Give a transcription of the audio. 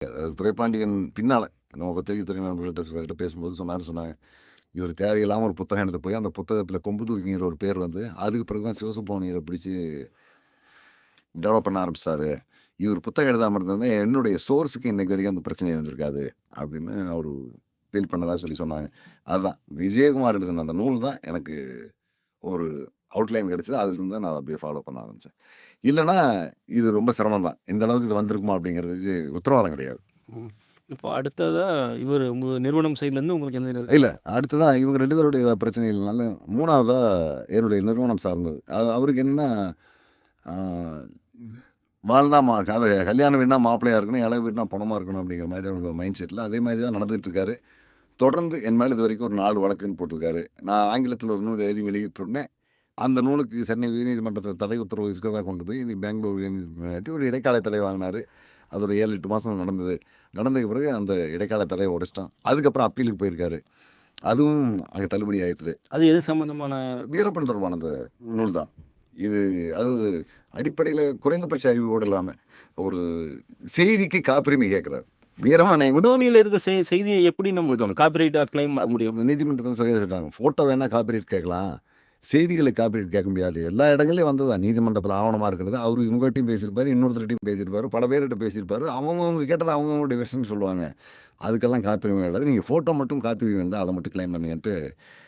துரைப்பாண்டியன் பின்னால நம்ம பத்திரிகை துறை நண்பர்கள்ட்ட பேசும்போது சொன்னாங்க, இவர் தேவையில்லாம ஒரு புத்தகம் எடுத்து போய் அந்த புத்தகத்துல கொம்பு தூக்கிங்கிற ஒரு பேர் வந்து, அதுக்கு பிறகு தான் சிவசுப்ரமணியம் இத பிடிச்சு டெவலப் பண்ண ஆரம்பிச்சாரு. இவர் புத்தகம் எழுதாம இருந்திருந்தா என்னுடைய சோர்ஸுக்கு இன்னைக்கு வரைக்கும் அந்த பிரச்சனை இருந்திருக்காது. அப்படின்னு அவரு ஃபீல் பண்ணதா சொன்னாங்க. அதுதான் விஜயகுமார் எழுதின அந்த நூல் தான் எனக்கு ஒரு அவுட்லைன் கிடைச்சது. அதிலிருந்து தான் நான் அப்படியே ஃபாலோ பண்ண ஆரம்பிச்சேன். இல்லன்னா, இது ரொம்ப சிரமம் தான். இந்த அளவுக்கு இது வந்திருக்குமா அப்படிங்கிறதுக்கு உத்தரவாதம் கிடையாது. இப்போ அடுத்ததா இவரு உங்க நிறுவனம் சைட்லேருந்து உங்களுக்கு எந்த இல்ல. அடுத்ததா இவங்க 2 பேருடைய பிரச்சனைகள்னால 3வதா என்னுடைய நிறுவனம் சார்ந்தது. அவருக்கு என்னன்னா, ஆ வாழ்ந்தா கல்யாணம் வீடுனா மாப்பிள்ளையா இருக்கணும், இளவு வீடுனா பணமா இருக்கணும் அப்படிங்கிற மாதிரி ஒரு மைண்ட் செட்ல அதே மாதிரி தான் நடந்துட்டு இருக்காரு. தொடர்ந்து என் மேல இதுவரைக்கும் ஒரு 4 வழக்குன்னு போட்டிருக்காரு. நான் ஆங்கிலத்தில ஒரு நூல் எழுதி வெளியிட்டவுடனே, அந்த நூலுக்கு சென்னை உயர்நீதிமன்றத்தில தடை உத்தரவு இருக்கிறதா கொண்டு போய் பெங்களூர் உயர்நீதிமன்றம் ஒரு இடைக்கால தடை வாங்கினாரு. அது ஒரு 7, 8 மாசம் நடந்தது. நடந்ததுக்கு பிறகு அந்த இடைக்கால தடையை உடைச்சிட்டான். அதுக்கப்புறம் அப்பீலுக்கு போயிருக்காரு. அதுவும் அங்க தள்ளுபடி ஆயிடுது. அது எது சம்பந்தமான? வீரப்பன் தொடர்பான அந்த நூல் தான். இது அதாவது அடிப்படையில குறைந்தபட்ச அறிவோடு இல்லாம, ஒரு செய்திக்கு காப்புரிமை கேட்கிறார். வீரமான முன்னோனியில் இருக்க செய்தியை எப்படி நம்ம இதணும் காப்பிரைட் கிளைம் முடியும்? நீதிமன்றத்தில் சொல்லிட்டாங்க. ஃபோட்டோ வேணா காப்பிரைட் கேட்கலாம். செய்திகளை காப்பிரைட் கேட்க முடியாது. எல்லா இடங்கள்லையும் வந்ததுதான். நீதிமன்றத்தில் ஆவணமா இருக்கிறது. அவரு இவங்ககிட்டயும் பேசியிருப்பாரு, இன்னொருத்தர்கிட்டயும் பேசியிருப்பாரு, பல பேர்கிட்ட பேசியிருப்பாரு. அவங்கவங்க கேட்டதை அவங்கவங்களுடைய வெர்ஷன் சொல்லுவாங்க. அதுக்கெல்லாம் காப்புரிமை கிடையாது. நீங்க ஃபோட்டோ மட்டும் காப்பி இருந்தால் அதை மட்டும் கிளைம் பண்ணுங்கன்ட்டு